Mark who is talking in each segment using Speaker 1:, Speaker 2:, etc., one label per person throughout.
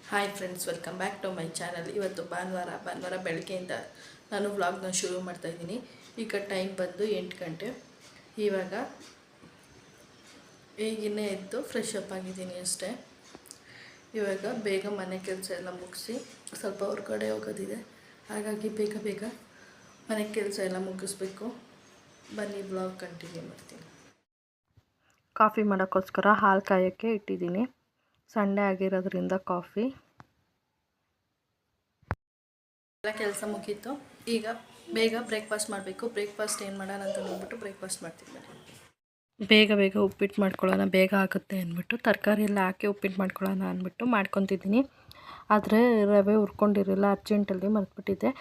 Speaker 1: Hi friends, welcome back to my channel. ಇವತ್ತು ಭಾನುವಾರ ಬೆಳಗ್ಗೆಯಿಂದ ನಾನು ವ್ಲಾಗ್ನ ಶುರು ಮಾಡ್ತಾಯಿದ್ದೀನಿ. ಈಗ ಟೈಮ್ ಬಂದು 8 ಗಂಟೆ. ಇವಾಗ ಈಗಿನ್ನೇ ಎದ್ದು ಫ್ರೆಶ್ ಅಪ್ ಆಗಿದ್ದೀನಿ ಅಷ್ಟೇ. ಇವಾಗ ಬೇಗ ಮನೆ ಕೆಲಸ ಎಲ್ಲ ಮುಗಿಸಿ ಸ್ವಲ್ಪ ಹೊರಗಡೆ ಹೋಗೋದಿದೆ, ಹಾಗಾಗಿ ಬೇಗ ಮನೆ ಕೆಲಸ ಎಲ್ಲ ಮುಗಿಸ್ಬೇಕು. ಬನ್ನಿ, ವ್ಲಾಗ್ ಕಂಟಿನ್ಯೂ ಮಾಡ್ತೀನಿ. ಕಾಫಿ ಮಾಡೋಕ್ಕೋಸ್ಕರ ಹಾಲು ಕಾಯೋಕ್ಕೆ ಇಟ್ಟಿದ್ದೀನಿ. ಸಂಡೇ ಆಗಿರೋದ್ರಿಂದ ಕಾಫಿ ಎಲ್ಲ ಕೆಲಸ ಮುಗೀತು. ಈಗ ಬೇಗ ಬ್ರೇಕ್ಫಾಸ್ಟ್ ಮಾಡಬೇಕು. ಬ್ರೇಕ್ಫಾಸ್ಟ್ ಏನು ಮಾಡೋಣ ಅಂತ ನೋಡ್ಬಿಟ್ಟು ಬ್ರೇಕ್ಫಾಸ್ಟ್ ಮಾಡ್ತೀನಿ. ಬೇಗ ಉಪ್ಪಿಟ್ಟು ಮಾಡ್ಕೊಳ್ಳೋಣ, ಬೇಗ ಆಗುತ್ತೆ ಅಂದ್ಬಿಟ್ಟು ತರಕಾರಿ ಎಲ್ಲ ಹಾಕಿ ಉಪ್ಪಿಟ್ಟು ಮಾಡ್ಕೊಳ್ಳೋಣ ಅಂದ್ಬಿಟ್ಟು ಮಾಡ್ಕೊತಿದ್ದೀನಿ. ಆದರೆ ರವೆ ಹುರ್ಕೊಂಡಿರಲಿಲ್ಲ, ಅರ್ಜೆಂಟಲ್ಲಿ ಮರೆತುಬಿಟ್ಟಿದ್ದೆ.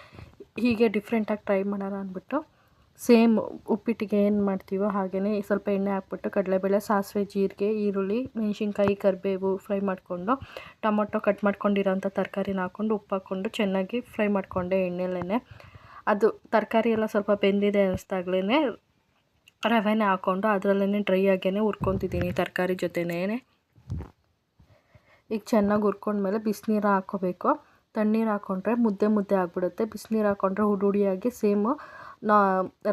Speaker 1: ಹೀಗೆ ಡಿಫ್ರೆಂಟಾಗಿ ಟ್ರೈ ಮಾಡೋಣ ಅಂದ್ಬಿಟ್ಟು ಸೇಮ್ ಉಪ್ಪಿಟ್ಟಿಗೆ ಏನು ಮಾಡ್ತೀವೋ ಹಾಗೆಯೇ ಸ್ವಲ್ಪ ಎಣ್ಣೆ ಹಾಕ್ಬಿಟ್ಟು ಕಡಲೆಬೇಳೆ, ಸಾಸಿವೆ, ಜೀರಿಗೆ, ಈರುಳ್ಳಿ, ಮೆಣಸಿನ್ಕಾಯಿ, ಕರಿಬೇವು ಫ್ರೈ ಮಾಡಿಕೊಂಡು ಟೊಮೊಟೊ ಕಟ್ ಮಾಡ್ಕೊಂಡಿರೋಂಥ ತರಕಾರಿನ ಹಾಕ್ಕೊಂಡು ಉಪ್ಪು ಹಾಕ್ಕೊಂಡು ಚೆನ್ನಾಗಿ ಫ್ರೈ ಮಾಡಿಕೊಂಡೆ ಎಣ್ಣೆಲೇ. ಅದು ತರಕಾರಿ ಎಲ್ಲ ಸ್ವಲ್ಪ ಬೆಂದಿದೆ ಅನ್ನಿಸ್ದಾಗ್ಲೇ ರವೆನೇ ಹಾಕ್ಕೊಂಡು ಅದರಲ್ಲೇ ಡ್ರೈ ಆಗೇ ಹುರ್ಕೊತಿದ್ದೀನಿ ತರಕಾರಿ ಜೊತೆನೇ. ಈಗ ಚೆನ್ನಾಗಿ ಹುರ್ಕೊಂಡ್ಮೇಲೆ ಬಿಸಿನೀರು ಹಾಕ್ಕೋಬೇಕು. ತಣ್ಣೀರು ಹಾಕ್ಕೊಂಡ್ರೆ ಮುದ್ದೆ ಆಗಿಬಿಡುತ್ತೆ. ಬಿಸಿನೀರು ಹಾಕ್ಕೊಂಡ್ರೆ ಹುಡಿಯಾಗಿ ಸೇಮು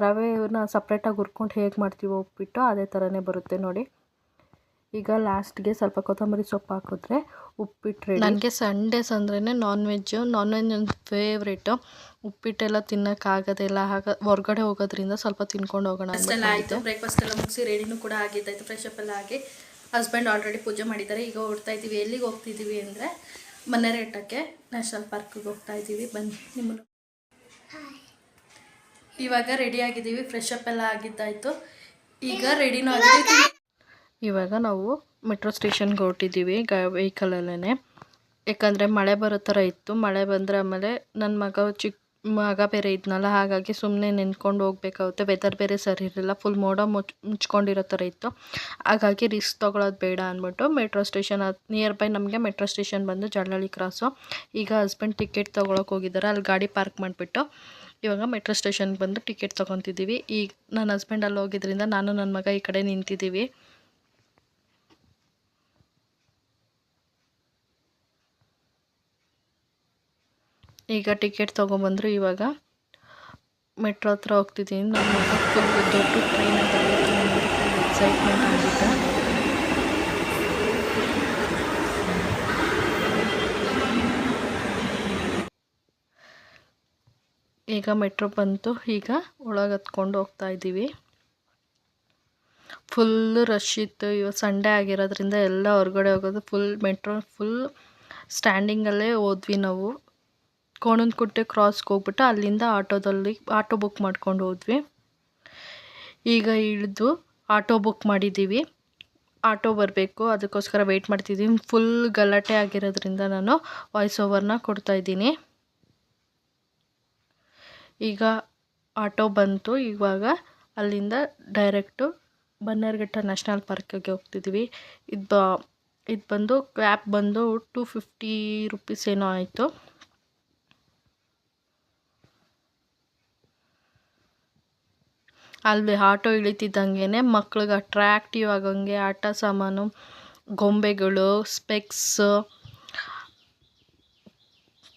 Speaker 1: ರವೆನ ಸಪ್ರೇಟಾಗಿ ಹುರ್ಕೊಂಡು ಹೇಗೆ ಮಾಡ್ತೀವೋ ಉಪ್ಪಿಟ್ಟು ಅದೇ ಥರನೇ ಬರುತ್ತೆ ನೋಡಿ. ಈಗ ಲಾಸ್ಟ್ಗೆ ಸ್ವಲ್ಪ ಕೊತ್ತಂಬರಿ ಸೊಪ್ಪು ಹಾಕಿದ್ರೆ ಉಪ್ಪಿಟ್ಟು ರೆಡಿ. ನನಗೆ ಸಂಡೇಸ್ ಅಂದ್ರೇ ನಾನ್ ವೆಜ್ ನನ್ನ ಫೇವ್ರೇಟು. ಉಪ್ಪಿಟ್ಟೆಲ್ಲ ತಿನ್ನೋಕ್ಕಾಗೋದಿಲ್ಲ, ಹೊರಗಡೆ ಹೋಗೋದ್ರಿಂದ ಸ್ವಲ್ಪ ತಿನ್ಕೊಂಡು ಹೋಗೋಣ. ಅಷ್ಟೆಲ್ಲ ಆಯಿತು, ಬ್ರೇಕ್ಫಾಸ್ಟ್ ಎಲ್ಲ ಮುಗಿಸಿ ರೆಡಿನೂ ಕೂಡ ಆಗಿದ್ದಾಯಿತು. ಫ್ರೆಶ್ ಅಪ್ ಎಲ್ಲ ಆಗಿ ಹಸ್ಬೆಂಡ್ ಆಲ್ರೆಡಿ ಪೂಜೆ ಮಾಡಿದ್ದಾರೆ. ಈಗ ಹೊರಡ್ತಾಯಿದ್ದೀವಿ. ಎಲ್ಲಿಗೆ ಹೋಗ್ತಿದ್ದೀವಿ ಅಂದರೆ ಮನ್ನೆರೇಟಕ್ಕೆ ನ್ಯಾಷನಲ್ ಪಾರ್ಕಿಗೆ ಹೋಗ್ತಾಯಿದ್ದೀವಿ. ಬನ್ನಿ ನಿಮ್ಮನ್ನು. ಇವಾಗ ರೆಡಿ ಆಗಿದ್ದೀವಿ, ಫ್ರೆಶ್ ಅಪ್ ಎಲ್ಲ ಆಗಿದ್ದಾಯಿತು. ಈಗ ರೆಡಿನೂ ಆಗಿದ್ದೀವಿ. ಇವಾಗ ನಾವು ಮೆಟ್ರೋ ಸ್ಟೇಷನ್ಗೆ ಹೊರಟಿದ್ದೀವಿ ವೆಹಿಕಲಲ್ಲೇ. ಯಾಕಂದರೆ ಮಳೆ ಬರೋ ಥರ ಇತ್ತು. ಮಳೆ ಬಂದರೆ ಆಮೇಲೆ ನನ್ನ ಚಿಕ್ಕ ಮಗ ಬೇರೆ ಇದ್ನಲ್ಲ, ಹಾಗಾಗಿ ಸುಮ್ಮನೆ ನೆನ್ಕೊಂಡು ಹೋಗ್ಬೇಕಾಗುತ್ತೆ. ವೆದರ್ ಬೇರೆ ಸರಿ ಇರಲಿಲ್ಲ, ಫುಲ್ ಮೋಡ ಮುಚ್ಕೊಂಡಿರೋ ಥರ ಇತ್ತು. ಹಾಗಾಗಿ ರಿಸ್ಕ್ ತೊಗೊಳೋದು ಬೇಡ ಅಂದ್ಬಿಟ್ಟು ಮೆಟ್ರೋ ಸ್ಟೇಷನ್ ನಿಯರ್ ಬೈ ನಮಗೆ ಮೆಟ್ರೋ ಸ್ಟೇಷನ್ ಬಂದು ಜಳ್ಳಹಳ್ಳಿ ಕ್ರಾಸು. ಈಗ ಹಸ್ಬೆಂಡ್ ಟಿಕೆಟ್ ತೊಗೊಳಕ್ಕೆ ಹೋಗಿದ್ದಾರೆ. ಅಲ್ಲಿ ಗಾಡಿ ಪಾರ್ಕ್ ಮಾಡಿಬಿಟ್ಟು ಇವಾಗ ಮೆಟ್ರೋ ಸ್ಟೇಷನ್ಗೆ ಬಂದು ಟಿಕೆಟ್ ತೊಗೊತಿದ್ದೀವಿ. ಈಗ ನನ್ನ ಹಸ್ಬೆಂಡ್ ಅಲ್ಲಿ ಹೋಗಿದ್ರಿಂದ ನಾನು ನನ್ನ ಮಗ ಈ ಕಡೆ ನಿಂತಿದ್ದೀವಿ. ಈಗ ಟಿಕೆಟ್ ತೊಗೊಂಬಂದರು. ಇವಾಗ ಮೆಟ್ರೋ ಹತ್ರ ಹೋಗ್ತಿದ್ದೀನಿ. ನನ್ನ ಮಗ ಫುಲ್ ದೊಡ್ಡ ಟ್ರೈನಲ್ಲಿ ಫುಲ್ ಎಕ್ಸೈಟ್ಮೆಂಟ್ ಆಗಿತ್ತು. ಈಗ ಮೆಟ್ರೋ ಬಂತು. ಈಗ ಒಳಗೆ ಹತ್ಕೊಂಡು ಹೋಗ್ತಾ ಇದ್ದೀವಿ. ಫುಲ್ಲು ರಶ್ ಇತ್ತು. ಇವತ್ತು ಸಂಡೇ ಆಗಿರೋದ್ರಿಂದ ಎಲ್ಲ ಹೊರಗಡೆ ಹೋಗೋದು ಮೆಟ್ರೋ ಫುಲ್ ಸ್ಟ್ಯಾಂಡಿಂಗಲ್ಲೇ ಹೋದ್ವಿ ನಾವು. ಕೋಣನಕುಂಟೆ ಕ್ರಾಸ್ಗೆ ಹೋಗ್ಬಿಟ್ಟು ಅಲ್ಲಿಂದ ಆಟೋ ಬುಕ್ ಮಾಡ್ಕೊಂಡು ಹೋದ್ವಿ. ಈಗ ಇಳಿದು ಆಟೋ ಬುಕ್ ಮಾಡಿದ್ದೀವಿ. ಆಟೋ ಬರಬೇಕು, ಅದಕ್ಕೋಸ್ಕರ ವೆಯ್ಟ್ ಮಾಡ್ತಿದ್ದೀನಿ. ಫುಲ್ ಗಲಾಟೆ ಆಗಿರೋದ್ರಿಂದ ನಾನು ವಾಯ್ಸ್ ಓವರ್ನ ಕೊಡ್ತಾಯಿದ್ದೀನಿ. ಈಗ ಆಟೋ ಬಂತು. ಇವಾಗ ಅಲ್ಲಿಂದ ಡೈರೆಕ್ಟು ಬನ್ನೇರುಘಟ್ಟ ನ್ಯಾಷನಲ್ ಪಾರ್ಕಿಗೆ ಹೋಗ್ತಿದ್ದೀವಿ. ಇದು ಬಂದು ಕ್ಯಾಬ್ ಬಂದು 250 ರೂಪೀಸ್ ಏನೋ ಆಯಿತು. ಅಲ್ಲಿ ಆಟೋ ಇಳಿತಿದ್ದಂಗೆ ಮಕ್ಳಿಗೆ ಅಟ್ರಾಕ್ಟಿವ್ ಆಗೋಂಗೆ ಆಟ ಸಾಮಾನು, ಗೊಂಬೆಗಳು, ಸ್ಪೆಕ್ಸು,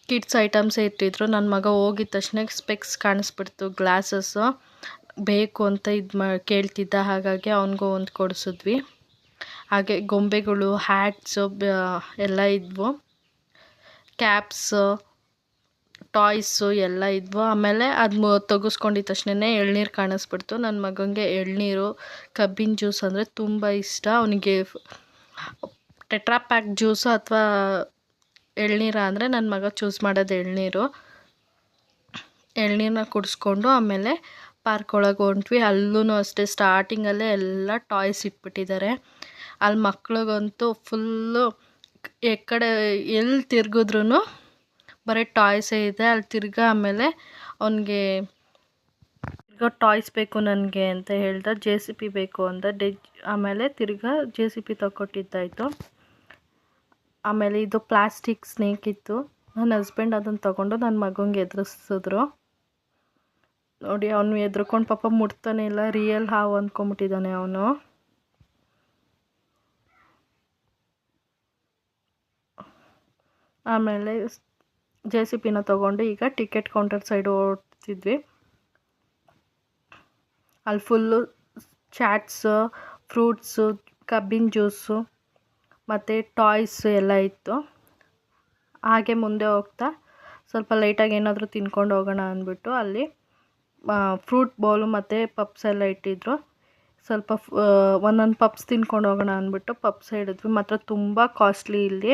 Speaker 1: ಕಿಡ್ಸ್ ಐಟಮ್ಸೇ ಇಟ್ಟಿದ್ರು. ನನ್ನ ಮಗ ಹೋಗಿದ ತಕ್ಷಣ ಸ್ಪೆಕ್ಸ್ ಕಾಣಿಸ್ಬಿಡ್ತು, ಗ್ಲಾಸಸ್ಸು ಬೇಕು ಅಂತ ಕೇಳ್ತಿದ್ದ. ಹಾಗಾಗಿ ಅವನಿಗೂ ಒಂದು ಕೊಡಿಸಿದ್ವಿ. ಹಾಗೆ ಗೊಂಬೆಗಳು, ಹ್ಯಾಟ್ಸು ಎಲ್ಲ ಇದ್ವು, ಕ್ಯಾಪ್ಸು, ಟಾಯ್ಸು ಎಲ್ಲ ಇದ್ವು. ಆಮೇಲೆ ಅದು ತೆಗೆಸ್ಕೊಂಡಿದ್ದ ತಕ್ಷಣ ಎಳ್ನೀರು ಕಾಣಿಸ್ಬಿಡ್ತು. ನನ್ನ ಮಗನಿಗೆ ಎಳ್ನೀರು, ಕಬ್ಬಿನ ಜ್ಯೂಸ್ ಅಂದರೆ ತುಂಬ ಇಷ್ಟ. ಅವನಿಗೆ ಟೆಟ್ರಾ ಪ್ಯಾಕ್ ಜ್ಯೂಸು ಅಥವಾ ಎಳ್ನೀರು ಅಂದರೆ ನನ್ನ ಮಗ ಚೂಸ್ ಮಾಡೋದು ಎಳ್ನೀರು. ಎಳ್ನೀರನ್ನ ಕುಡಿಸ್ಕೊಂಡು ಆಮೇಲೆ ಪಾರ್ಕ್ ಒಳಗೆ ಹೊಂಟ್ವಿ. ಅಲ್ಲೂ ಅಷ್ಟೇ ಸ್ಟಾರ್ಟಿಂಗಲ್ಲೇ ಎಲ್ಲ ಟಾಯ್ಸ್ ಇಟ್ಬಿಟ್ಟಿದ್ದಾರೆ. ಅಲ್ಲಿ ಮಕ್ಳಿಗಂತೂ ಫುಲ್ಲು ಎಲ್ಲಿ ತಿರ್ಗಿದ್ರೂ ಬರೀ ಟಾಯ್ಸೇ ಇದೆ. ಅಲ್ಲಿ ಆಮೇಲೆ ಅವನಿಗೆ ಟಾಯ್ಸ್ ಬೇಕು ನನಗೆ ಅಂತ ಹೇಳ್ದ. JCB ಬೇಕು ಅಂತ ಆಮೇಲೆ JCB ತಗೊಟ್ಟಿದ್ದಾಯಿತು. ಆಮೇಲೆ ಇದು ಪ್ಲಾಸ್ಟಿಕ್ ಸ್ನೇಕ್ ಇತ್ತು. ನನ್ನ ಹಸ್ಬೆಂಡ್ ಅದನ್ನು ತೊಗೊಂಡು ನನ್ನ ಮಗನಿಗೆ ಎದುರಿಸಿದ್ರು ನೋಡಿ. ಅವನು ಎದ್ರುಕೊಂಡು ಪಾಪ ಮುಟ್ತಾನೆ ಇಲ್ಲ, ರಿಯಲ್ ಹಾವು ಅಂದ್ಕೊಂಬಿಟ್ಟಿದ್ದಾನೆ ಅವನು. ಆಮೇಲೆ ಜೆ ಸಿ ಪಿನ ತೊಗೊಂಡು ಈಗ ಟಿಕೆಟ್ ಕೌಂಟರ್ ಸೈಡ್ ಓಡ್ತಿದ್ವಿ. ಅಲ್ಲಿ ಫುಲ್ಲು ಚಾಟ್ಸು, ಫ್ರೂಟ್ಸು, ಕಬ್ಬಿನ ಜ್ಯೂಸು ಮತ್ತು ಟಾಯ್ಸು ಎಲ್ಲ ಇತ್ತು. ಹಾಗೆ ಮುಂದೆ ಹೋಗ್ತಾ ಸ್ವಲ್ಪ ಲೈಟಾಗಿ ಏನಾದರೂ ತಿನ್ಕೊಂಡು ಹೋಗೋಣ ಅಂದ್ಬಿಟ್ಟು ಅಲ್ಲಿ ಫ್ರೂಟ್ ಬೌಲು ಮತ್ತು ಪಪ್ಸ್ ಎಲ್ಲ ಇಟ್ಟಿದ್ರು. ಸ್ವಲ್ಪ ಒಂದೊಂದು ಪಪ್ಸ್ ತಿನ್ಕೊಂಡು ಹೋಗೋಣ ಅಂದ್ಬಿಟ್ಟು ಪಪ್ಸ್ ಹಿಡಿದ್ವಿ. ಮಾತ್ರ ತುಂಬ ಕಾಸ್ಟ್ಲಿ ಇಲ್ಲಿ.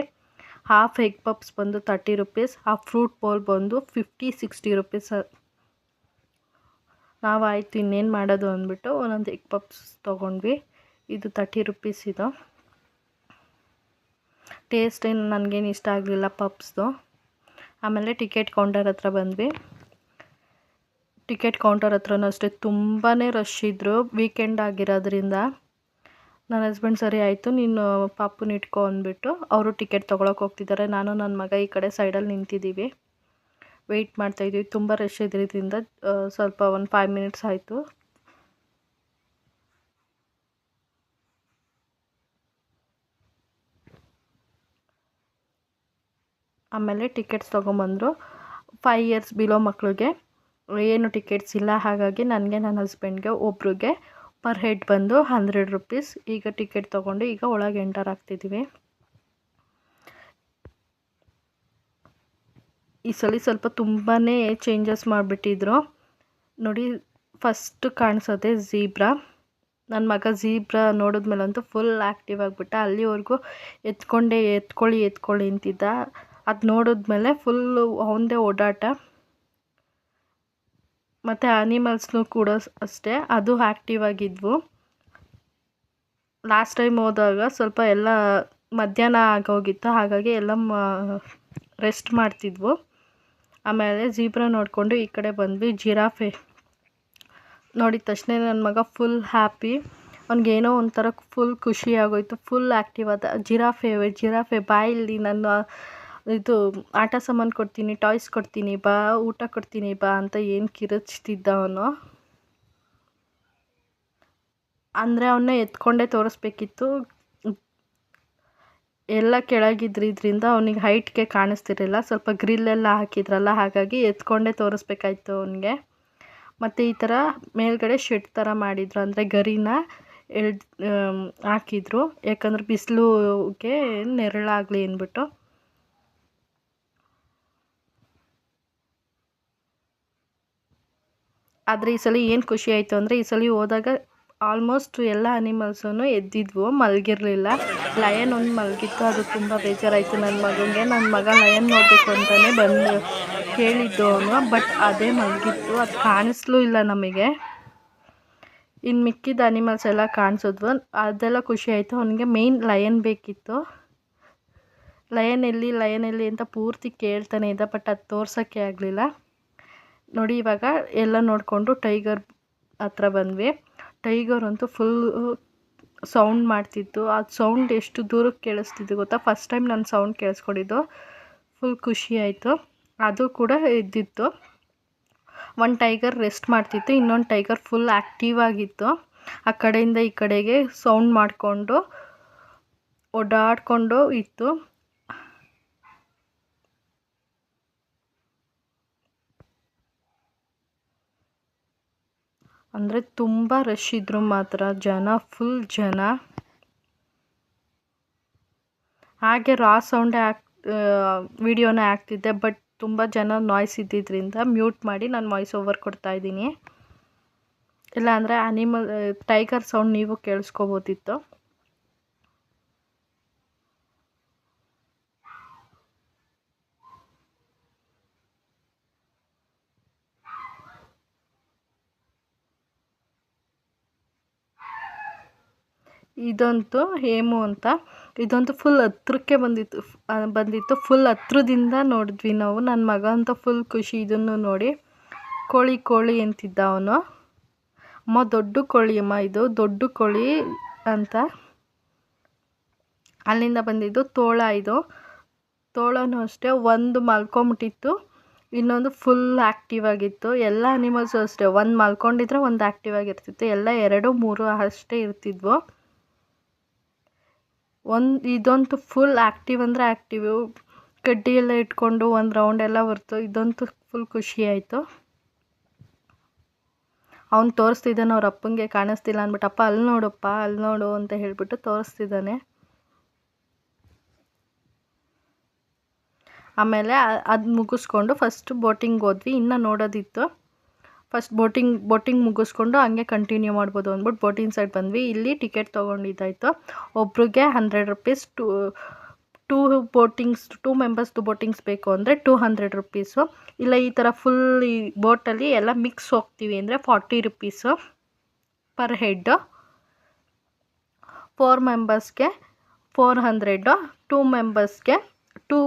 Speaker 1: ಹಾಫ್ ಎಗ್ ಪಪ್ಸ್ ಬಂದು 30 ರುಪೀಸ್, ಹಾಫ್ ಫ್ರೂಟ್ ಬೌಲ್ ಬಂದು 50-60 ರುಪೀಸ್. ನಾವು ಆಯಿತು ಇನ್ನೇನು ಮಾಡೋದು ಅಂದ್ಬಿಟ್ಟು ಒಂದೊಂದು ಎಗ್ ಪಪ್ಸ್ ತೊಗೊಂಡ್ವಿ. ಇದು 30 ರುಪೀಸ್. ಇದು ಟೇಸ್ಟ್ ಏನು ನನಗೇನು ಇಷ್ಟ ಆಗಲಿಲ್ಲ ಪಪ್ಸ್ದು. ಆಮೇಲೆ ಟಿಕೆಟ್ ಕೌಂಟರ್ ಹತ್ರ ಬಂದ್ವಿ. ಟಿಕೆಟ್ ಕೌಂಟರ್ ಹತ್ರನೂ ಅಷ್ಟೇ ತುಂಬಾ ರಶ್ ಇದ್ದರು. ವೀಕೆಂಡ್ ಆಗಿರೋದ್ರಿಂದ ನನ್ನ ಹಸ್ಬೆಂಡ್ ಸರಿ ಆಯಿತು ನೀನು ಪಾಪುನ ಇಟ್ಕೊ ಅಂದ್ಬಿಟ್ಟು ಅವರು ಟಿಕೆಟ್ ತೊಗೊಳಕ್ಕೆ ಹೋಗ್ತಿದ್ದಾರೆ. ನಾನು ನನ್ನ ಮಗ ಈ ಕಡೆ ಸೈಡಲ್ಲಿ ನಿಂತಿದ್ದೀವಿ, ವೆಯ್ಟ್ ಮಾಡ್ತಾಯಿದ್ವಿ. ತುಂಬ ರಶ್ ಇದ್ರಿಂದ ಸ್ವಲ್ಪ ಒಂದು 5 ಮಿನಿಟ್ಸ್ ಆಯಿತು. ಆಮೇಲೆ ಟಿಕೆಟ್ಸ್ ತೊಗೊಂಬಂದರು. 5 ಇಯರ್ಸ್ ಬಿಲೋ ಮಕ್ಕಳಿಗೆ ಏನು ಟಿಕೆಟ್ಸ್ ಇಲ್ಲ. ಹಾಗಾಗಿ ನನಗೆ ನನ್ನ ಹಸ್ಬೆಂಡ್ಗೆ ಒಬ್ರಿಗೆ ಪರ್ ಹೆಡ್ ಬಂದು 100 ರುಪೀಸ್. ಈಗ ಟಿಕೆಟ್ ತೊಗೊಂಡು ಈಗ ಒಳಗೆ ಎಂಟರ್ ಆಗ್ತಿದ್ದೀವಿ. ಈ ಸಲ ಸ್ವಲ್ಪ ತುಂಬಾ ಚೇಂಜಸ್ ಮಾಡಿಬಿಟ್ಟಿದ್ರು ನೋಡಿ. ಫಸ್ಟ್ ಕಾಣಿಸೋದೆ ಝೀಬ್ರಾ. ನನ್ನ ಮಗ ಝೀಬ್ರಾ ನೋಡಿದ್ಮೇಲಂತೂ ಫುಲ್ ಆ್ಯಕ್ಟಿವ್ ಆಗಿಬಿಟ್ಟ. ಅಲ್ಲಿವರೆಗೂ ಎತ್ಕೊಳ್ಳಿ ಅಂತಿದ್ದ. ಅದು ನೋಡಿದ್ಮೇಲೆ ಫುಲ್ಲು ಅವನದೇ ಓಡಾಟ. ಮತ್ತು ಆ್ಯನಿಮಲ್ಸ್ನೂ ಕೂಡ ಅಷ್ಟೇ, ಅದು ಆ್ಯಕ್ಟಿವ್ ಆಗಿದ್ವು. ಲಾಸ್ಟ್ ಟೈಮ್ ಹೋದಾಗ ಸ್ವಲ್ಪ ಎಲ್ಲ ಮಧ್ಯಾಹ್ನ ಆಗೋಗಿತ್ತು, ಹಾಗಾಗಿ ಎಲ್ಲ ರೆಸ್ಟ್ ಮಾಡ್ತಿದ್ವು. ಆಮೇಲೆ ಝೀಬ್ರಾ ನೋಡಿಕೊಂಡು ಈ ಕಡೆ ಬಂದ್ವಿ. ಜಿರಾಫೆ ನೋಡಿದ ತಕ್ಷಣ ನನ್ನ ಮಗ ಫುಲ್ ಹ್ಯಾಪಿ. ಅವ್ನಿಗೇನೋ ಒಂಥರ ಫುಲ್ ಖುಷಿ ಆಗೋಯ್ತು, ಫುಲ್ ಆ್ಯಕ್ಟಿವ್ ಆದ. ಜಿರಾಫೆ ಬಾಯಲ್ಲಿ ನನ್ನ ಇದು ಆಟ ಸಾಮಾನು ಕೊಡ್ತೀನಿ, ಟಾಯ್ಸ್ ಕೊಡ್ತೀನಿ ಬಾ, ಊಟ ಕೊಡ್ತೀನಿ ಬಾ ಅಂತ ಏನು ಕಿರುಚ್ತಿದ್ದ ಅವನು. ಅಂದರೆ ಅವನ್ನ ಎತ್ಕೊಂಡೇ ತೋರಿಸ್ಬೇಕಿತ್ತು. ಎಲ್ಲ ಕೆಳಗಿದ್ರಿಂದ ಅವನಿಗೆ ಹೈಟ್ಗೆ ಕಾಣಿಸ್ತಿರಲಿಲ್ಲ. ಸ್ವಲ್ಪ ಗ್ರಿಲ್ಲೆಲ್ಲ ಹಾಕಿದ್ರಲ್ಲ, ಹಾಗಾಗಿ ಎತ್ಕೊಂಡೇ ತೋರಿಸ್ಬೇಕಾಯ್ತು ಅವನಿಗೆ. ಮತ್ತು ಈ ಥರ ಮೇಲ್ಗಡೆ ಶೆಡ್ ಥರ ಮಾಡಿದರು, ಅಂದರೆ ಗರಿನ ಹಾಕಿದ್ರು, ಯಾಕಂದರೆ ಬಿಸಿಲುಗೆ ನೆರಳಾಗಲಿ ಅಂದ್ಬಿಟ್ಟು. ಆದರೆ ಈ ಸಲ ಏನು ಖುಷಿ ಆಯಿತು ಅಂದರೆ ಈ ಸಲ ಹೋದಾಗ ಆಲ್ಮೋಸ್ಟ್ ಎಲ್ಲ ಅನಿಮಲ್ಸೂ ಎದ್ದಿದ್ವು, ಮಲಗಿರಲಿಲ್ಲ. ಲಯನ್ ಒಂದು ಮಲಗಿತ್ತು, ಅದು ತುಂಬ ಬೇಜಾರಾಯಿತು ನನ್ನ ಮಗನಿಗೆ. ನನ್ನ ಮಗ ಲಯನ್ ನೋಡಬೇಕು ಅಂತಲೇ ಬಂದು ಕೇಳಿದ್ದು ಅವನು, ಬಟ್ ಅದೇ ಮಲಗಿತ್ತು, ಅದು ಕಾಣಿಸ್ಲೂ ಇಲ್ಲ ನಮಗೆ. ಇನ್ನು ಮಿಕ್ಕಿದ ಅನಿಮಲ್ಸ್ ಎಲ್ಲ ಕಾಣಿಸಿದ್ವು, ಅದೆಲ್ಲ ಖುಷಿ ಆಯಿತು. ಅವನಿಗೆ ಮೇಯ್ನ್ ಲಯನ್ ಬೇಕಿತ್ತು. ಲಯನ್ ಎಲ್ಲಿ ಅಂತ ಪೂರ್ತಿ ಕೇಳ್ತಾನೆ ಇದ್ದ, ಬಟ್ ಅದು ತೋರ್ಸೋಕ್ಕೆ ಆಗಲಿಲ್ಲ ನೋಡಿ. ಇವಾಗ ಎಲ್ಲ ನೋಡಿಕೊಂಡು ಟೈಗರ್ ಹತ್ರ ಬಂದ್ವಿ. ಟೈಗರ್ ಅಂತೂ ಫುಲ್ ಸೌಂಡ್ ಮಾಡ್ತಿತ್ತು. ಆ ಸೌಂಡ್ ಎಷ್ಟು ದೂರಕ್ಕೆ ಕೇಳಿಸ್ತಿದ್ದು ಗೊತ್ತಾ. ಫಸ್ಟ್ ಟೈಮ್ ನಾನು ಸೌಂಡ್ ಕೇಳಿಸ್ಕೊಂಡಿದ್ದು, ಫುಲ್ ಖುಷಿ ಆಯಿತು. ಅದು ಕೂಡ ಇದ್ದಿತ್ತು. ಒಂದು ಟೈಗರ್ ರೆಸ್ಟ್ ಮಾಡ್ತಿತ್ತು, ಇನ್ನೊಂದು ಟೈಗರ್ ಫುಲ್ ಆ್ಯಕ್ಟಿವ್ ಆಗಿತ್ತು. ಆ ಕಡೆಯಿಂದ ಈ ಕಡೆಗೆ ಸೌಂಡ್ ಮಾಡಿಕೊಂಡು ಓಡಾಡಿಕೊಂಡು ಇತ್ತು. ಅಂದರೆ ತುಂಬ ರಶ್ ಇದ್ದರು ಮಾತ್ರ, ಫುಲ್ ಜನ. ಹಾಗೆ ರಾ ಸೌಂಡೇ ವಿಡಿಯೋನೇ ಆಗ್ತಿದ್ದೆ, ಬಟ್ ತುಂಬ ಜನ ನಾಯ್ಸ್ ಇದ್ದಿದ್ದರಿಂದ ಮ್ಯೂಟ್ ಮಾಡಿ ನಾನು ವಾಯ್ಸ್ ಓವರ್ ಕೊಡ್ತಾಯಿದ್ದೀನಿ. ಇಲ್ಲಾಂದರೆ ಟೈಗರ್ ಸೌಂಡ್ ನೀವು ಕೇಳಿಸ್ಕೋಬೋದಿತ್ತು. ಇದಂತೂ ಹೇಮು ಅಂತ, ಇದಂತೂ ಫುಲ್ ಹತ್ರಕ್ಕೆ ಬಂದಿತ್ತು. ಫುಲ್ ಹತ್ರದಿಂದ ನೋಡಿದ್ವಿ ನಾವು. ನನ್ನ ಮಗ ಅಂತ ಫುಲ್ ಖುಷಿ ಇದನ್ನು ನೋಡಿ. ಕೋಳಿ ಅಂತಿದ್ದ ಅವನು. ಅಮ್ಮ ದೊಡ್ಡ ಕೋಳಿ ಅಮ್ಮ, ಇದು ದೊಡ್ಡ ಕೋಳಿ ಅಂತ. ಅಲ್ಲಿಂದ ಬಂದಿದ್ದು ತೋಳ. ಇದು ತೋಳನೂ ಅಷ್ಟೇ, ಒಂದು ಮಲ್ಕೊಂಬಿಟ್ಟಿತ್ತು, ಇನ್ನೊಂದು ಫುಲ್ ಆ್ಯಕ್ಟಿವ್ ಆಗಿತ್ತು. ಎಲ್ಲ ಅನಿಮಲ್ಸು ಅಷ್ಟೇ, ಒಂದು ಮಲ್ಕೊಂಡಿದ್ರೆ ಒಂದು ಆ್ಯಕ್ಟಿವ್ ಆಗಿರ್ತಿತ್ತು. ಎಲ್ಲ 2-3 ಅಷ್ಟೇ ಇರ್ತಿದ್ವು. ಇದಂತೂ ಫುಲ್ ಆ್ಯಕ್ಟಿವ್ ಅಂದರೆ ಆ್ಯಕ್ಟಿವ್. ಕಡ್ಡಿ ಎಲ್ಲ ಇಟ್ಕೊಂಡು ಒಂದು ರೌಂಡ್ ಎಲ್ಲ ಹೊರ್ತು ಇದಂತೂ ಫುಲ್ ಖುಷಿ ಆಯಿತು. ಅವ್ನು ತೋರಿಸ್ತಿದ್ದಾನೆ ಅವ್ರ ಅಪ್ಪಂಗೆ ಕಾಣಿಸ್ತಿಲ್ಲ ಅಂದ್ಬಿಟ್ಟು, ಅಪ್ಪ ಅಲ್ಲಿ ನೋಡಪ್ಪ ಅಲ್ಲಿ ನೋಡು ಅಂತ ಹೇಳ್ಬಿಟ್ಟು ತೋರಿಸ್ತಿದ್ದಾನೆ. ಆಮೇಲೆ ಅದು ಮುಗಿಸ್ಕೊಂಡು ಫಸ್ಟ್ ಬೋಟಿಂಗ್ ಹೋದ್ವಿ. ಇನ್ನೂ ನೋಡೋದಿತ್ತು. ಫಸ್ಟ್ ಬೋಟಿಂಗ್ ಮುಗಿಸ್ಕೊಂಡು ಹಂಗೆ ಕಂಟಿನ್ಯೂ ಮಾಡ್ಬೋದು ಅಂದ್ಬಿಟ್ಟು ಬೋಟಿಂಗ್ ಸೈಡ್ ಬಂದ್ವಿ. ಇಲ್ಲಿ ಟಿಕೆಟ್ ತೊಗೊಂಡಿದ್ದಾಯಿತು. ಒಬ್ರಿಗೆ 100 ರೂಪೀಸ್. ಟೂ ಮೆಂಬರ್ಸ್ದು ಬೋಟಿಂಗ್ಸ್ ಬೇಕು ಅಂದರೆ 200 ರೂಪೀಸು. ಇಲ್ಲ ಈ ಥರ ಫುಲ್ ಈ ಬೋಟಲ್ಲಿ ಎಲ್ಲ ಮಿಕ್ಸ್ ಹೋಗ್ತೀವಿ ಅಂದರೆ 40 ರೂಪೀಸು ಪರ್ ಹೆಡ್ಡು. 4 ಮೆಂಬರ್ಸ್ಗೆ 400, 2 ಮೆಂಬರ್ಸ್ಗೆ 2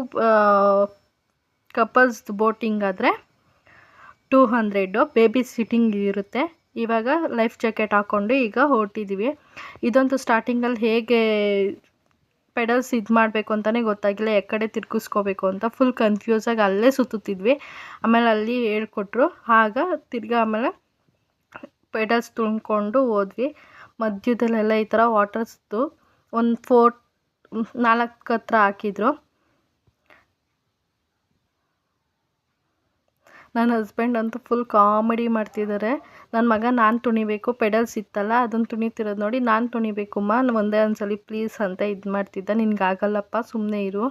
Speaker 1: ಕಪಲ್ಸ್ದು ಬೋಟಿಂಗ್ ಆದರೆ 200. ಬೇಬಿ ಸಿಟ್ಟಿಂಗ್ ಇರುತ್ತೆ. ಇವಾಗ ಲೈಫ್ ಜಾಕೆಟ್ ಹಾಕ್ಕೊಂಡು ಈಗ ಹೊರಟಿದ್ದೀವಿ. ಇದಂತೂ ಸ್ಟಾರ್ಟಿಂಗಲ್ಲಿ ಹೇಗೆ ಪೆಡಲ್ಸ್ ಇದು ಮಾಡಬೇಕು ಅಂತಲೇ ಗೊತ್ತಾಗಿಲ್ಲ, ಎಕ್ಕಡೆ ತಿರ್ಗಿಸ್ಕೋಬೇಕು ಅಂತ ಫುಲ್ ಕನ್ಫ್ಯೂಸಾಗಿ ಅಲ್ಲೇ ಸುತ್ತುತ್ತಿದ್ವಿ. ಆಮೇಲೆ ಅಲ್ಲಿ ಹೇಳ್ಕೊಟ್ರು. ಆಗ ತಿರ್ಗಿ ಆಮೇಲೆ ಪೆಡಲ್ಸ್ ತುಳ್ಕೊಂಡು ಹೋದ್ವಿ. ಮಧ್ಯದಲ್ಲೆಲ್ಲ ಈ ಥರ ವಾಟರ್ಸ್ದು ಒಂದು 4 ಹತ್ರ ಹಾಕಿದ್ರು. ನನ್ನ ಹಸ್ಬೆಂಡ್ ಅಂತೂ ಫುಲ್ ಕಾಮಿಡಿ ಮಾಡ್ತಿದ್ದಾರೆ. ನನ್ನ ಮಗ ನಾನು ತುಣಿಬೇಕು, ಪೆಡಲ್ಸ್ ಇತ್ತಲ್ಲ ಅದನ್ನು ತುಣಿತಿರೋದು ನೋಡಿ ನಾನು ತುಣಿಬೇಕಮ್ಮ ಒಂದೇ ಒಂದ್ಸಲಿ ಪ್ಲೀಸ್ ಅಂತ ಇದು ಮಾಡ್ತಿದ್ದ. ನಿನ್ಗಾಗಲ್ಲಪ್ಪ ಸುಮ್ಮನೆ ಇರು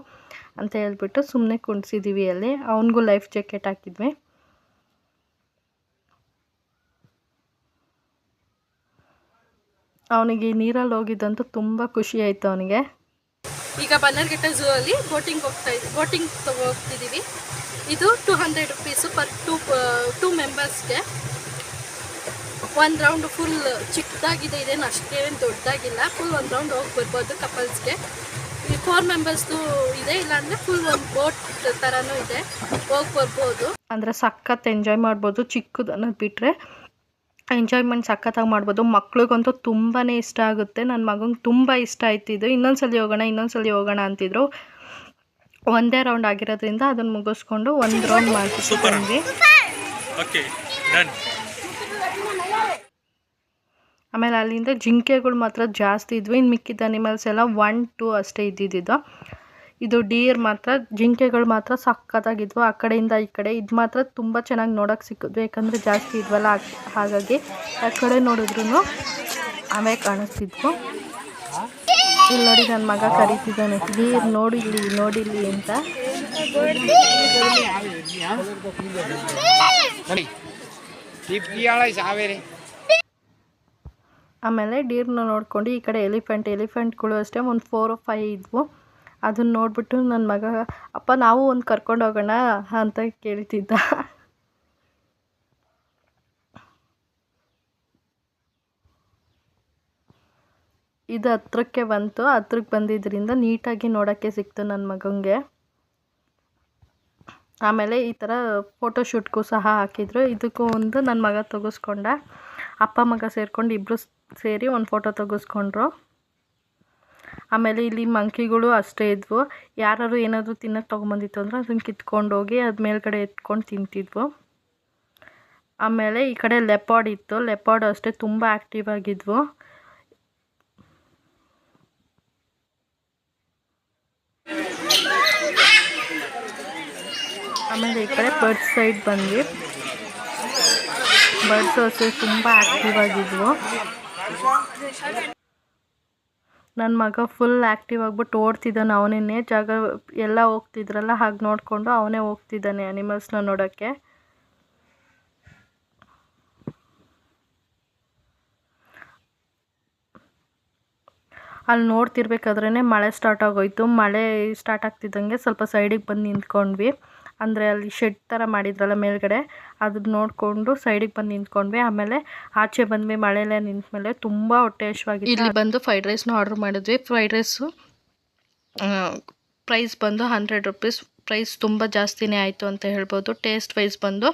Speaker 1: ಅಂತ ಹೇಳ್ಬಿಟ್ಟು ಸುಮ್ಮನೆ ಕುಣಿಸಿದ್ದೀವಿ. ಅಲ್ಲಿ ಅವನಿಗೂ ಲೈಫ್ ಜಾಕೆಟ್ ಹಾಕಿದ್ವಿ. ಅವನಿಗೆ ನೀರಲ್ಲಿ ಹೋಗಿದ್ದಂತೂ ತುಂಬ ಖುಷಿ ಆಯಿತು ಅವನಿಗೆ. ಈಗ ಬನ್ನರ್ಘಟ್ಟ ಝೂ ಅಲ್ಲಿ ಬೋಟಿಂಗ್ ಹೋಗ್ತಿದ್ದೀವಿ. ಇದು 200 ರೂಪೀಸು ಪರ್ ಟೂ ಮೆಂಬರ್ಸ್ಗೆ. ಒಂದು ರೌಂಡ್ ಫುಲ್ ಚಿಕ್ಕದಾಗಿದೆ, ಇದೇನು ಅಷ್ಟೇನು ದೊಡ್ಡದಾಗಿಲ್ಲ. ಫುಲ್ ಒಂದು ರೌಂಡ್ ಹೋಗಿ ಬರ್ಬೋದು ಕಪಲ್ಸ್ಗೆ. ಈ 4 ಮೆಂಬರ್ಸ್ದು ಇದೆ, ಇಲ್ಲಾಂದರೆ ಫುಲ್ ಒಂದು ಬೋಟ್ ಥರನೂ ಇದೆ, ಹೋಗಿ ಬರ್ಬೋದು. ಅಂದರೆ ಸಖತ್ ಎಂಜಾಯ್ ಮಾಡ್ಬೋದು. ಚಿಕ್ಕದನ್ನು ಬಿಟ್ಟರೆ ಎಂಜಾಯ್ಮೆಂಟ್ ಸಖತ್ತಾಗಿ ಮಾಡ್ಬೋದು. ಮಕ್ಳಿಗಂತೂ ತುಂಬಾ ಇಷ್ಟ ಆಗುತ್ತೆ. ನನ್ನ ಮಗಂಗೆ ತುಂಬ ಇಷ್ಟ ಆಯ್ತಿದ್ದು. ಇನ್ನೊಂದ್ಸಲಿ ಹೋಗೋಣ ಅಂತಿದ್ರು. ಒಂದೇ ರೌಂಡ್ ಆಗಿರೋದ್ರಿಂದ ಅದನ್ನು ಮುಗಿಸ್ಕೊಂಡು ಒಂದು ರೌಂಡ್ ಮಾಡ್ತಿದ್ವಿ. ಆಮೇಲೆ ಅಲ್ಲಿಂದ ಜಿಂಕೆಗಳು ಮಾತ್ರ ಜಾಸ್ತಿ ಇದ್ವು. ಇನ್ನು ಮಿಕ್ಕಿದ ಅನಿಮಲ್ಸ್ ಎಲ್ಲ 1, 2 ಅಷ್ಟೇ ಇದ್ದಿದ್ದು. ಇದು ಡೀರ್ ಮಾತ್ರ, ಜಿಂಕೆಗಳು ಮಾತ್ರ ಸಖತ್ತಾಗಿದ್ವು. ಆ ಕಡೆಯಿಂದ ಈ ಕಡೆ ಇದು ಮಾತ್ರ ತುಂಬ ಚೆನ್ನಾಗಿ ನೋಡೋಕ್ಕೆ ಸಿಕ್ಕಿದ್ವು, ಯಾಕಂದರೆ ಜಾಸ್ತಿ ಇದ್ವಲ್ಲ ಹಾಗಾಗಿ ಆ ಕಡೆ ನೋಡಿದ್ರು ಅವೇ ಕಾಣಿಸ್ತಿದ್ವು. ಇಲ್ಲಿ ನೋಡಿ ನನ್ನ ಮಗ ಕರೀತಿದ್ದಾನೆ, ಡೀರ್ ನೋಡಿಲ್ಲಿ ಅಂತ. ಆಮೇಲೆ ಡೀರ್ನ ನೋಡ್ಕೊಂಡು ಈ ಕಡೆ ಎಲಿಫೆಂಟ್ಗಳು ಅಷ್ಟೇ ಒಂದು 4 or 5 ಇದ್ವು. ಅದನ್ನ ನೋಡಿಬಿಟ್ಟು ನನ್ನ ಮಗ, ಅಪ್ಪ ನಾವು ಒಂದು ಕರ್ಕೊಂಡು ಹೋಗೋಣ ಅಂತ ಕೇಳ್ತಿದ್ದ. ಇದು ಹತ್ರಕ್ಕೆ ಬಂದಿದ್ದರಿಂದ ನೀಟಾಗಿ ನೋಡೋಕ್ಕೆ ಸಿಕ್ತು ನನ್ನ ಮಗನಿಗೆ. ಆಮೇಲೆ ಈ ಥರ ಫೋಟೋಶೂಟ್ಗೂ ಸಹ ಹಾಕಿದ್ರು. ಇದಕ್ಕೂ ಒಂದು ನನ್ನ ಮಗ ತೆಗೆಸ್ಕೊಂಡ. ಅಪ್ಪ ಮಗ ಸೇರ್ಕೊಂಡು ಇಬ್ಬರು ಸೇರಿ ಒಂದು ಫೋಟೋ ತೆಗೆಸ್ಕೊಂಡ್ರು. ಆಮೇಲೆ ಇಲ್ಲಿ ಮಂಕಿಗಳು ಅಷ್ಟೇ ಇದ್ವು. ಯಾರು ಏನಾದರೂ ತಿನ್ನೋಕ್ಕೆ ತೊಗೊಂಬಂದಿತ್ತು ಅಂದರೆ ಅದನ್ನು ಕಿತ್ಕೊಂಡು ಹೋಗಿ ಅದು ಮೇಲ್ಗಡೆ ಎತ್ಕೊಂಡು ತಿಂತಿದ್ವು. ಆಮೇಲೆ ಈ ಕಡೆ ಲೆಪಾರ್ಡ್ ಇತ್ತು. ಲೆಪಾರ್ಡ್ ಅಷ್ಟೇ ತುಂಬ ಆ್ಯಕ್ಟಿವ್ ಆಗಿದ್ವು. ಆಮೇಲೆ ಈ ಕಡೆ ಬರ್ಡ್ಸ್ ಸೈಡ್ ಬಂದ್ವಿ. ಬರ್ಡ್ಸ್ ಅಷ್ಟೇ ತುಂಬ ಆ್ಯಕ್ಟಿವ್ ಆಗಿದ್ವು. ನನ್ನ ಮಗ ಫುಲ್ ಆ್ಯಕ್ಟಿವ್ ಆಗಿಬಿಟ್ಟು ಓಡ್ತಿದ್ದಾನೆ. ಅವನೇ ಜಾಗ ಎಲ್ಲ ಹೋಗ್ತಿದ್ರಲ್ಲ ಹಾಗೆ ನೋಡಿಕೊಂಡು ಅವನೇ ಹೋಗ್ತಿದ್ದಾನೆ ಅನಿಮಲ್ಸ್ನ ನೋಡೋಕ್ಕೆ. ಅಲ್ಲಿ ನೋಡ್ತಿರ್ಬೇಕಾದ್ರೇ ಮಳೆ ಸ್ಟಾರ್ಟ್ ಆಗೋಯ್ತು. ಮಳೆ ಸ್ಟಾರ್ಟ್ ಆಗ್ತಿದ್ದಂಗೆ ಸ್ವಲ್ಪ ಸೈಡಿಗೆ ಬಂದು ನಿಂತ್ಕೊಂಡ್ವಿ. ಅಂದರೆ ಅಲ್ಲಿ ಶೆಡ್ ಥರ ಮಾಡಿದ್ರಲ್ಲ ಮೇಲ್ಗಡೆ, ಅದನ್ನ ನೋಡಿಕೊಂಡು ಸೈಡಿಗೆ ಬಂದು ನಿಂತ್ಕೊಂಡ್ವಿ. ಆಮೇಲೆ ಆಚೆ ಬಂದ್ವಿ. ಮಳೆಯಲ್ಲೇ ನಿಂತಮೇಲೆ ತುಂಬ ಹೊಟ್ಟೆ ಹಶ್ವಾಗಿತ್ತು. ಇಲ್ಲಿ ಬಂದು ಫ್ರೈಡ್ ರೈಸ್ನ ಆರ್ಡ್ರ್ ಮಾಡಿದ್ವಿ. ಫ್ರೈಡ್ ರೈಸು ಪ್ರೈಸ್ ಬಂದು 100 ರೂಪೀಸ್. ಪ್ರೈಸ್ ತುಂಬ ಜಾಸ್ತಿನೇ ಆಯಿತು ಅಂತ ಹೇಳ್ಬೋದು. ಟೇಸ್ಟ್ ವೈಸ್ ಬಂದು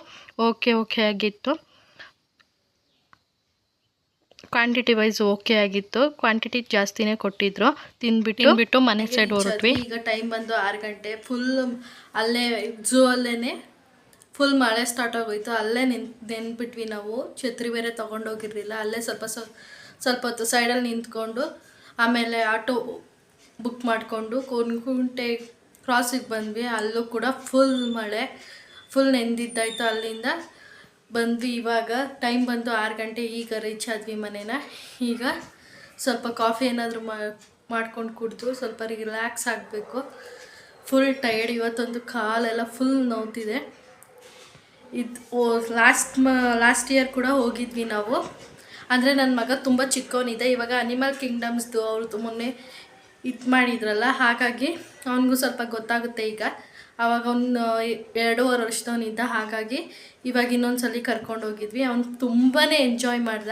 Speaker 1: ಓಕೆ ಆಗಿತ್ತು. ಕ್ವಾಂಟಿಟಿ ವೈಸ್ ಓಕೆ ಆಗಿತ್ತು. ಕ್ವಾಂಟಿಟಿ ಜಾಸ್ತಿನೇ ಕೊಟ್ಟಿದ್ರು. ತಿಂದ್ಬಿಟ್ಟು ಮನೆ ಸೈಡ್ ಹೊರಟ್ವಿ. ಈಗ ಟೈಮ್ ಬಂದು 6 ಗಂಟೆ. ಫುಲ್ ಅಲ್ಲೇ ಝೂ ಅಲ್ಲೇ ಫುಲ್ ಮಳೆ ಸ್ಟಾರ್ಟ್ ಆಗೋಯ್ತು. ಅಲ್ಲೇ ನೆನ್ಬಿಟ್ವಿ ನಾವು. ಛತ್ರಿ ಬೇರೆ ತೊಗೊಂಡೋಗಿರಲಿಲ್ಲ. ಅಲ್ಲೇ ಸ್ವಲ್ಪ ಹೊತ್ತು ಸೈಡಲ್ಲಿ ನಿಂತ್ಕೊಂಡು ಆಮೇಲೆ ಆಟೋ ಬುಕ್ ಮಾಡಿಕೊಂಡು ಕೋನಗುಂಟೆ ಕ್ರಾಸಿಗೆ ಬಂದ್ವಿ. ಅಲ್ಲೂ ಕೂಡ ಫುಲ್ ಮಳೆ, ಫುಲ್ ನೆಂದಿದ್ದಾಯಿತು. ಅಲ್ಲಿಂದ ಬಂದ್ವಿ. ಇವಾಗ ಟೈಮ್ ಬಂದು 6 ಗಂಟೆ. ಈಗ ರೀಚ್ ಆದ್ವಿ ಮನೇನ. ಈಗ ಸ್ವಲ್ಪ ಕಾಫಿ ಏನಾದರೂ ಮಾಡ್ಕೊಂಡು ಕುಡಿದು ಸ್ವಲ್ಪ ರಿಲ್ಯಾಕ್ಸ್ ಆಗಬೇಕು. Full tired. ಇವತ್ತೊಂದು ಕಾಲೆಲ್ಲ ಫುಲ್ ನೋವ್ತಿದೆ. ಇದು ಲಾಸ್ಟ್ ಇಯರ್ ಕೂಡ ಹೋಗಿದ್ವಿ ನಾವು. ಅಂದರೆ ನನ್ನ ಮಗ ತುಂಬ ಚಿಕ್ಕವನಿದೆ. ಇವಾಗ ಅನಿಮಲ್ ಕಿಂಗ್ಡಮ್ಸ್ದು ಅವ್ರದ್ದು ಮೊನ್ನೆ ಇದು ಮಾಡಿದ್ರಲ್ಲ, ಹಾಗಾಗಿ ಅವನಿಗೂ ಸ್ವಲ್ಪ ಗೊತ್ತಾಗುತ್ತೆ ಈಗ. ಆವಾಗ ಅವನು 2.5 ವರ್ಷದವನಿದ್ದ. ಹಾಗಾಗಿ ಇವಾಗ ಇನ್ನೊಂದು ಸಲ ಕರ್ಕೊಂಡು ಹೋಗಿದ್ವಿ. ಅವನು ತುಂಬಾ ಎಂಜಾಯ್ ಮಾಡ್ದ.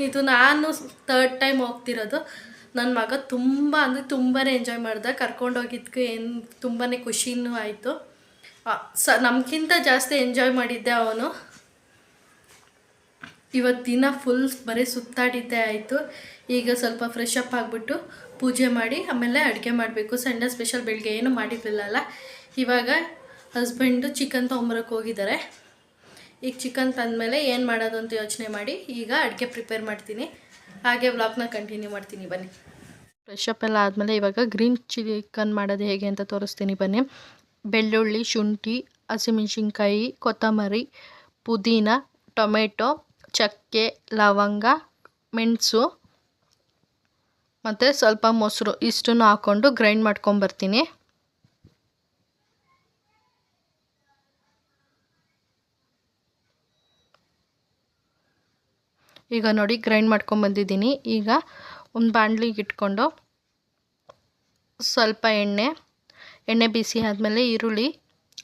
Speaker 1: ಇದು ನಾನು 3rd ಟೈಮ್ ಹೋಗ್ತಿರೋದು. ನನ್ನ ಮಗ ತುಂಬ ಅಂದರೆ ತುಂಬಾ ಎಂಜಾಯ್ ಮಾಡ್ದ. ಕರ್ಕೊಂಡೋಗಿದ್ದಕ್ಕೆ ತುಂಬಾ ಖುಷಿನೂ ಆಯಿತು. ನಮಗಿಂತ ಜಾಸ್ತಿ ಎಂಜಾಯ್ ಮಾಡಿದ್ದೆ ಅವನು. ಇವತ್ತು ದಿನ ಫುಲ್ ಬರೀ ಸುತ್ತಾಡಿದ್ದೇ ಆಯಿತು. ಈಗ ಸ್ವಲ್ಪ ಫ್ರೆಶ್ ಅಪ್ ಆಗಿಬಿಟ್ಟು ಪೂಜೆ ಮಾಡಿ ಆಮೇಲೆ ಅಡುಗೆ ಮಾಡಬೇಕು. ಸಂಡೇ ಸ್ಪೆಷಲ್ ಬೆಳಗ್ಗೆ ಏನು ಮಾಡಿರಲಿಲ್ಲ. ಇವಾಗ ಹಸ್ಬೆಂಡು ಚಿಕನ್ ತೊಗೊಂಬರಕ್ಕೆ ಹೋಗಿದ್ದಾರೆ. ಈಗ ಚಿಕನ್ ತಂದಮೇಲೆ ಏನು ಮಾಡೋದು ಅಂತ ಯೋಚನೆ ಮಾಡಿ ಈಗ ಅಡುಗೆ ಪ್ರಿಪೇರ್ ಮಾಡ್ತೀನಿ. ಹಾಗೆ ವ್ಲಾಗ್ನ ಕಂಟಿನ್ಯೂ ಮಾಡ್ತೀನಿ ಬನ್ನಿ. ಫ್ರೆಶ್ ಅಪ್ ಎಲ್ಲ ಆದಮೇಲೆ ಇವಾಗ ಗ್ರೀನ್ ಚಿಕನ್ ಮಾಡೋದು ಹೇಗೆ ಅಂತ ತೋರಿಸ್ತೀನಿ ಬನ್ನಿ. ಬೆಳ್ಳುಳ್ಳಿ, ಶುಂಠಿ, ಹಸಿಮೆಣಸಿನ್ಕಾಯಿ, ಕೊತ್ತಂಬರಿ, ಪುದೀನ, ಟೊಮೆಟೊ, ಚಕ್ಕೆ, ಲವಂಗ, ಮೆಣಸು ಮತ್ತು ಸ್ವಲ್ಪ ಮೊಸರು ಇಷ್ಟನ್ನು ಹಾಕ್ಕೊಂಡು ಗ್ರೈಂಡ್ ಮಾಡ್ಕೊಂಬರ್ತೀನಿ. ಈಗ ನೋಡಿ ಗ್ರೈಂಡ್ ಮಾಡ್ಕೊಂಬಂದಿದ್ದೀನಿ. ಈಗ ಒಂದು ಬಾಣಲಿಗೆ ಇಟ್ಕೊಂಡು ಸ್ವಲ್ಪ ಎಣ್ಣೆ ಬಿಸಿ ಆದಮೇಲೆ ಈರುಳ್ಳಿ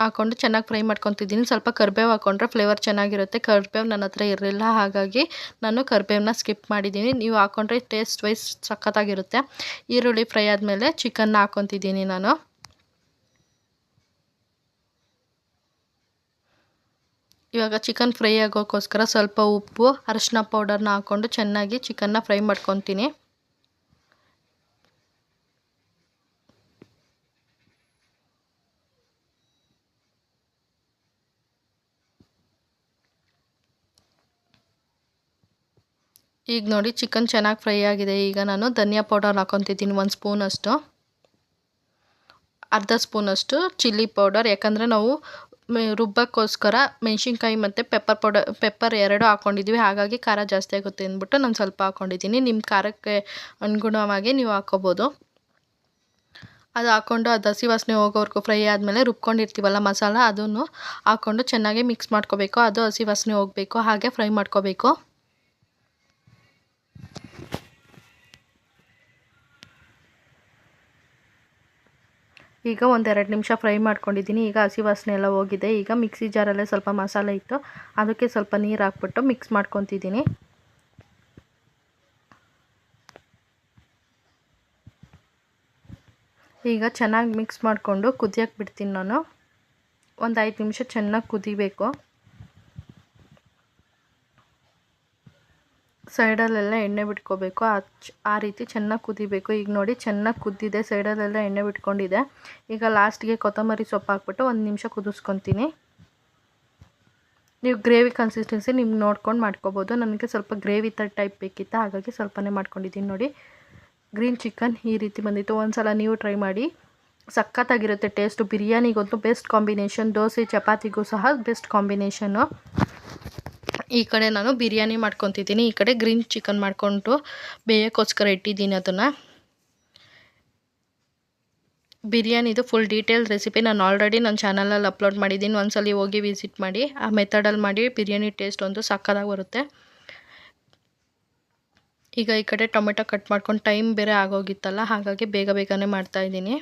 Speaker 1: ಹಾಕ್ಕೊಂಡು ಚೆನ್ನಾಗಿ ಫ್ರೈ ಮಾಡ್ಕೊತಿದ್ದೀನಿ. ಸ್ವಲ್ಪ ಕರಿಬೇವು ಹಾಕ್ಕೊಂಡ್ರೆ ಫ್ಲೇವರ್ ಚೆನ್ನಾಗಿರುತ್ತೆ. ಕರಿಬೇವು ನನ್ನ ಹತ್ರ ಇರಲಿಲ್ಲ, ಹಾಗಾಗಿ ನಾನು ಕರಿಬೇವನ್ನ ಸ್ಕಿಪ್ ಮಾಡಿದ್ದೀನಿ. ನೀವು ಹಾಕ್ಕೊಂಡ್ರೆ ಟೇಸ್ಟ್ ವೈಸ್ ಸಖತ್ತಾಗಿರುತ್ತೆ. ಈರುಳ್ಳಿ ಫ್ರೈ ಆದಮೇಲೆ ಚಿಕನ್ನ ಹಾಕ್ಕೊತಿದ್ದೀನಿ ನಾನು. ಇವಾಗ ಚಿಕನ್ ಫ್ರೈ ಆಗೋಕ್ಕೋಸ್ಕರ ಸ್ವಲ್ಪ ಉಪ್ಪು, ಅರಿಶಿನ ಪೌಡರ್ನ ಹಾಕ್ಕೊಂಡು ಚೆನ್ನಾಗಿ ಚಿಕನ್ನ ಫ್ರೈ ಮಾಡ್ಕೊತೀನಿ. ಈಗ ನೋಡಿ ಚಿಕನ್ ಚೆನ್ನಾಗಿ ಫ್ರೈ ಆಗಿದೆ. ಈಗ ನಾನು ಧನಿಯಾ ಪೌಡರ್ ಹಾಕ್ಕೊತಿದ್ದೀನಿ 1 ಸ್ಪೂನಷ್ಟು, ಅರ್ಧ ಸ್ಪೂನಷ್ಟು ಚಿಲ್ಲಿ ಪೌಡರ್. ಯಾಕಂದರೆ ನಾವು ರುಬ್ಬಕ್ಕೋಸ್ಕರ ಮೆಣಸಿನ್ಕಾಯಿ ಮತ್ತು ಪೆಪ್ಪರ್ 2 ಹಾಕ್ಕೊಂಡಿದ್ವಿ, ಹಾಗಾಗಿ ಖಾರ ಜಾಸ್ತಿ ಆಗುತ್ತೆ ಅಂದ್ಬಿಟ್ಟು ನಾನು ಸ್ವಲ್ಪ ಹಾಕ್ಕೊಂಡಿದ್ದೀನಿ. ನಿಮ್ಮ ಖಾರಕ್ಕೆ ಅನುಗುಣವಾಗಿ ನೀವು ಹಾಕ್ಕೋಬೋದು. ಅದು ಹಾಕ್ಕೊಂಡು ಅದು ಹಸಿ ವಾಸನೆ ಹೋಗೋವರೆಗೂ ಫ್ರೈ ಆದಮೇಲೆ ರುಬ್ಕೊಂಡಿರ್ತೀವಲ್ಲ ಮಸಾಲ, ಅದನ್ನು ಹಾಕ್ಕೊಂಡು ಚೆನ್ನಾಗಿ ಮಿಕ್ಸ್ ಮಾಡ್ಕೋಬೇಕು. ಅದು ಹಸಿ ವಾಸನೆ ಹೋಗಬೇಕು, ಹಾಗೆ ಫ್ರೈ ಮಾಡ್ಕೋಬೇಕು. ಈಗ 1-2 ನಿಮಿಷ ಫ್ರೈ ಮಾಡ್ಕೊಂಡಿದ್ದೀನಿ. ಈಗ ಹಸಿ ವಾಸನೆ ಎಲ್ಲ ಹೋಗಿದೆ. ಈಗ ಮಿಕ್ಸಿ ಜಾರಲ್ಲೇ ಸ್ವಲ್ಪ ಮಸಾಲೆ ಇತ್ತು, ಅದಕ್ಕೆ ಸ್ವಲ್ಪ ನೀರು ಹಾಕ್ಬಿಟ್ಟು ಮಿಕ್ಸ್ ಮಾಡ್ಕೊತಿದ್ದೀನಿ. ಈಗ ಚೆನ್ನಾಗಿ ಮಿಕ್ಸ್ ಮಾಡಿಕೊಂಡು ಕುದಿಯೋಕ್ಕೆ ಬಿಡ್ತೀನಿ ನಾನು. 5 ನಿಮಿಷ ಚೆನ್ನಾಗಿ ಕುದಿಬೇಕು. ಸೈಡಲ್ಲೆಲ್ಲ ಎಣ್ಣೆ ಬಿಟ್ಕೋಬೇಕು. ಆ ರೀತಿ ಚೆನ್ನಾಗಿ ಕುದಿಬೇಕು. ಈಗ ನೋಡಿ ಚೆನ್ನಾಗಿ ಕುದ್ದಿದೆ, ಸೈಡಲ್ಲೆಲ್ಲ ಎಣ್ಣೆ ಬಿಟ್ಕೊಂಡಿದೆ. ಈಗ ಲಾಸ್ಟ್ಗೆ ಕೊತ್ತಂಬರಿ ಸೊಪ್ಪು ಹಾಕ್ಬಿಟ್ಟು 1 ನಿಮಿಷ ಕುದಿಸ್ಕೊತೀನಿ. ನೀವು ಗ್ರೇವಿ ಕನ್ಸಿಸ್ಟೆನ್ಸಿ ನಿಮ್ಗೆ ನೋಡ್ಕೊಂಡು ಮಾಡ್ಕೋಬೋದು. ನನಗೆ ಸ್ವಲ್ಪ ಗ್ರೇವಿ ಟೈಪ್ ಬೇಕಿತ್ತು, ಹಾಗಾಗಿ ಸ್ವಲ್ಪನೇ ಮಾಡ್ಕೊಂಡಿದ್ದೀನಿ. ನೋಡಿ ಗ್ರೀನ್ ಚಿಕನ್ ಈ ರೀತಿ ಬಂದಿತ್ತು. ಒಂದ್ಸಲ ನೀವು ಟ್ರೈ ಮಾಡಿ, ಸಖತ್ತಾಗಿರುತ್ತೆ ಟೇಸ್ಟು. ಬಿರಿಯಾನಿಗಂತೂ ಬೆಸ್ಟ್ ಕಾಂಬಿನೇಷನ್, ದೋಸೆ ಚಪಾತಿಗೂ ಸಹ ಬೆಸ್ಟ್ ಕಾಂಬಿನೇಷನ್ನು. ಈ ಕಡೆ ನಾನು ಬಿರಿಯಾನಿ ಮಾಡ್ಕೊತಿದ್ದೀನಿ, ಈ ಕಡೆ ಗ್ರೀನ್ ಚಿಕನ್ ಮಾಡಿಕೊಂಡು ಬೇಯೋಕ್ಕೋಸ್ಕರ ಇಟ್ಟಿದ್ದೀನಿ. ಅದನ್ನು ಬಿರಿಯಾನಿದು ಫುಲ್ ಡೀಟೇಲ್ ರೆಸಿಪಿ ನಾನು ಆಲ್ರೆಡಿ ನನ್ನ ಚಾನಲಲ್ಲಿ ಅಪ್ಲೋಡ್ ಮಾಡಿದ್ದೀನಿ. ಒಂದ್ಸಲ ಹೋಗಿ ವಿಸಿಟ್ ಮಾಡಿ. ಆ ಮೆಥಡಲ್ಲಿ ಮಾಡಿ ಬಿರಿಯಾನಿ ಟೇಸ್ಟ್ ಒಂದು ಸಕ್ಕತ್ತಾಗಿ ಬರುತ್ತೆ. ಈಗ ಈ ಕಡೆ ಟೊಮೆಟೊ ಕಟ್ ಮಾಡ್ಕೊಂಡು ಟೈಮ್ ಬೇರೆ ಆಗೋಗಿತ್ತಲ್ಲ, ಹಾಗಾಗಿ ಬೇಗನೆ ಮಾಡ್ತಾಯಿದ್ದೀನಿ.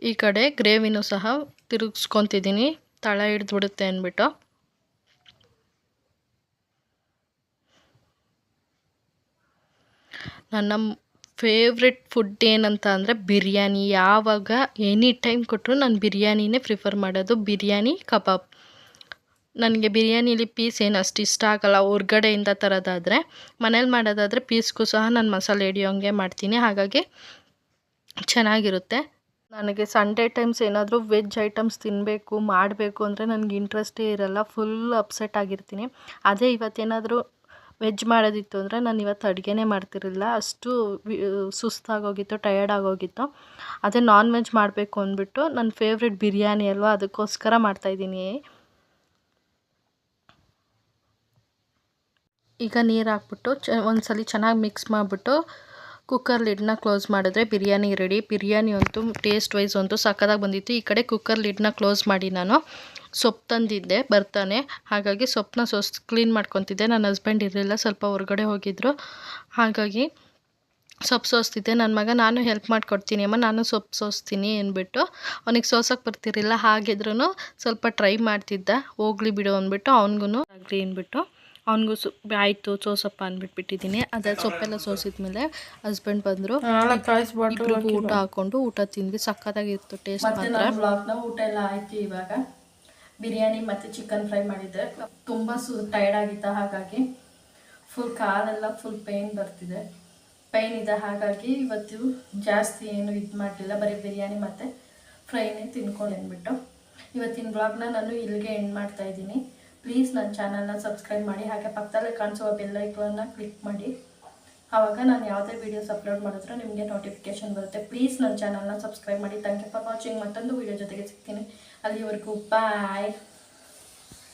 Speaker 1: ಈ ಕಡೆ ಗ್ರೇವಿನೂ ಸಹ ತಿರುಗಿಸ್ಕೊತಿದ್ದೀನಿ, ತಳ ಹಿಡಿದ್ಬಿಡುತ್ತೆ ಅಂದ್ಬಿಟ್ಟು. ನನ್ನ ಫೇವ್ರೆಟ್ ಫುಡ್ ಏನಂತ ಅಂದರೆ ಬಿರಿಯಾನಿ. ಯಾವಾಗ ಎನಿ ಟೈಮ್ ಕೊಟ್ಟರು ನಾನು ಬಿರಿಯಾನಿನೇ ಪ್ರಿಫರ್ ಮಾಡೋದು. ಬಿರಿಯಾನಿ, ಕಬಾಬ್. ನನಗೆ ಬಿರಿಯಾನಿಲಿ ಪೀಸ್ ಏನು ಅಷ್ಟು ಇಷ್ಟ ಆಗೋಲ್ಲ ಹೊರ್ಗಡೆಯಿಂದ ತರೋದಾದರೆ. ಮನೇಲಿ ಮಾಡೋದಾದರೆ ಪೀಸ್ಗೂ ಸಹ ನಾನು ಮಸಾಲೆ ಹಿಡಿಯೋಂಗೆ ಮಾಡ್ತೀನಿ, ಹಾಗಾಗಿ ಚೆನ್ನಾಗಿರುತ್ತೆ. ನನಗೆ ಸಂಡೇ ಟೈಮ್ಸ್ ಏನಾದರೂ ವೆಜ್ ಐಟಮ್ಸ್ ತಿನ್ನಬೇಕು ಮಾಡಬೇಕು ಅಂದರೆ ನನಗೆ ಇಂಟ್ರೆಸ್ಟೇ ಇರೋಲ್ಲ, ಫುಲ್ ಅಪ್ಸೆಟ್ ಆಗಿರ್ತೀನಿ. ಅದೇ ಇವತ್ತೇನಾದರೂ ವೆಜ್ ಮಾಡೋದಿತ್ತು ಅಂದರೆ ನಾನು ಇವತ್ತು ಅಡುಗೆನೇ ಮಾಡ್ತಿರಲಿಲ್ಲ, ಅಷ್ಟು ಸುಸ್ತಾಗೋಗಿತ್ತು, ಟಯರ್ಡ್ ಆಗೋಗಿತ್ತು. ಅದೇ ನಾನ್ ವೆಜ್ ಮಾಡಬೇಕು ಅಂದ್ಬಿಟ್ಟು ನನ್ನ ಫೇವ್ರೆಟ್ ಬಿರಿಯಾನಿ ಅಲ್ವಾ, ಅದಕ್ಕೋಸ್ಕರ ಮಾಡ್ತಾಯಿದ್ದೀನಿ. ಈಗ ನೀರು ಹಾಕ್ಬಿಟ್ಟು ಒಂದ್ಸಲ ಚೆನ್ನಾಗಿ ಮಿಕ್ಸ್ ಮಾಡಿಬಿಟ್ಟು ಕುಕ್ಕರ್ ಲಿಡ್ನ ಕ್ಲೋಸ್ ಮಾಡಿದ್ರೆ ಬಿರಿಯಾನಿ ರೆಡಿ. ಬಿರಿಯಾನಿ ಅಂತೂ ಟೇಸ್ಟ್ ವೈಸ್ ಅಂತೂ ಸಕ್ಕತ್ತಾಗಿ ಬಂದಿತ್ತು. ಈ ಕಡೆ ಕುಕ್ಕರ್ ಲಿಡ್ನ ಕ್ಲೋಸ್ ಮಾಡಿ ನಾನು ಸೊಪ್ಪು ತಂದಿದ್ದೆ ಬರ್ತಾನೆ, ಹಾಗಾಗಿ ಸೊಪ್ಪನ್ನ ಕ್ಲೀನ್ ಮಾಡ್ಕೊತಿದ್ದೆ. ನನ್ನ ಹಸ್ಬೆಂಡ್ ಇರಲಿಲ್ಲ, ಸ್ವಲ್ಪ ಹೊರಗಡೆ ಹೋಗಿದ್ದರು, ಹಾಗಾಗಿ ಸೊಪ್ಪು ಸೋಸ್ತಿದ್ದೆ. ನನ್ನ ಮಗ ನಾನು ಹೆಲ್ಪ್ ಮಾಡಿಕೊಡ್ತೀನಿ ಅಮ್ಮ, ನಾನು ಸೊಪ್ಪು ಸೋಸ್ತೀನಿ ಅಂದ್ಬಿಟ್ಟು ಅವನಿಗೆ ಸೋಸೋಕ್ಕೆ ಬರ್ತಿರಲಿಲ್ಲ. ಹಾಗಿದ್ರೂ ಸ್ವಲ್ಪ ಟ್ರೈ ಮಾಡ್ತಿದ್ದ, ಹೋಗ್ಲಿ ಬಿಡು ಅಂದ್ಬಿಟ್ಟು ಅವ್ನಿಗೂ ಆಗಲಿ ಅಂದ್ಬಿಟ್ಟು ಅವನಿಗೂ ಆಯಿತು ಸೋಸಪ್ಪ ಅಂದ್ಬಿಟ್ಬಿಟ್ಟಿದ್ದೀನಿ. ಅದೇ ಸೊಪ್ಪೆಲ್ಲ ಸೋಸಿದ್ಮೇಲೆ ಹಸ್ಬೆಂಡ್ ಬಂದರು, ಇಬ್ಬರಿಗೂ ಊಟ ಹಾಕ್ಕೊಂಡು ಊಟ ತಿಂದ್ವಿ. ಸಕ್ಕತ್ತಾಗಿತ್ತು ಟೇಸ್ಟ್ ಮಾತ್ರ. ಬ್ಲಾಗ್ನ ಊಟ ಎಲ್ಲ ಆಯಿತು. ಇವಾಗ ಬಿರಿಯಾನಿ ಮತ್ತು ಚಿಕನ್ ಫ್ರೈ ಮಾಡಿದ್ದೆ. ತುಂಬ ಟಯರ್ಡ್ ಆಗಿತ್ತು, ಹಾಗಾಗಿ ಫುಲ್ ಕಾಲೆಲ್ಲ ಫುಲ್ ಪೇಯ್ನ್ ಬರ್ತಿದೆ, ಪೇಯ್ನ್ ಇದೆ. ಹಾಗಾಗಿ ಇವತ್ತು ಜಾಸ್ತಿ ಏನು ಇದು ಮಾಡಲಿಲ್ಲ, ಬರೀ ಬಿರಿಯಾನಿ ಮತ್ತು ಫ್ರೈನೇ ತಿನ್ಕೊಂಡು ಅಂದ್ಬಿಟ್ಟು ಇವತ್ತಿನ ಬ್ಲಾಗ್ನ ನಾನು ಇಲ್ಲಿಗೆ ಎಂಡ್ ಮಾಡ್ತಾಯಿದ್ದೀನಿ. ಪ್ಲೀಸ್ ನನ್ನ ಚಾನಲ್ನ ಸಬ್ಸ್ಕ್ರೈಬ್ ಮಾಡಿ, ಹಾಗೆ ಪಕ್ಕದಲ್ಲೇ ಕಾಣಿಸುವ ಬೆಲ್ ಐಕಾನ್ನ ಕ್ಲಿಕ್ ಮಾಡಿ. ಆವಾಗ ನಾನು ಯಾವುದೇ ವೀಡಿಯೋಸ್ ಅಪ್ಲೋಡ್ ಮಾಡಿದ್ರೂ ನಿಮಗೆ ನೋಟಿಫಿಕೇಷನ್ ಬರುತ್ತೆ. ಪ್ಲೀಸ್ ನನ್ನ ಚಾನಲ್ನ ಸಬ್ಸ್ಕ್ರೈಬ್ ಮಾಡಿ. Thank you for watching. ಮತ್ತೊಂದು ವೀಡಿಯೋ ಜೊತೆಗೆ ಸಿಗ್ತೀನಿ. ಅಲ್ಲಿವರೆಗೂ ಬಾಯ್.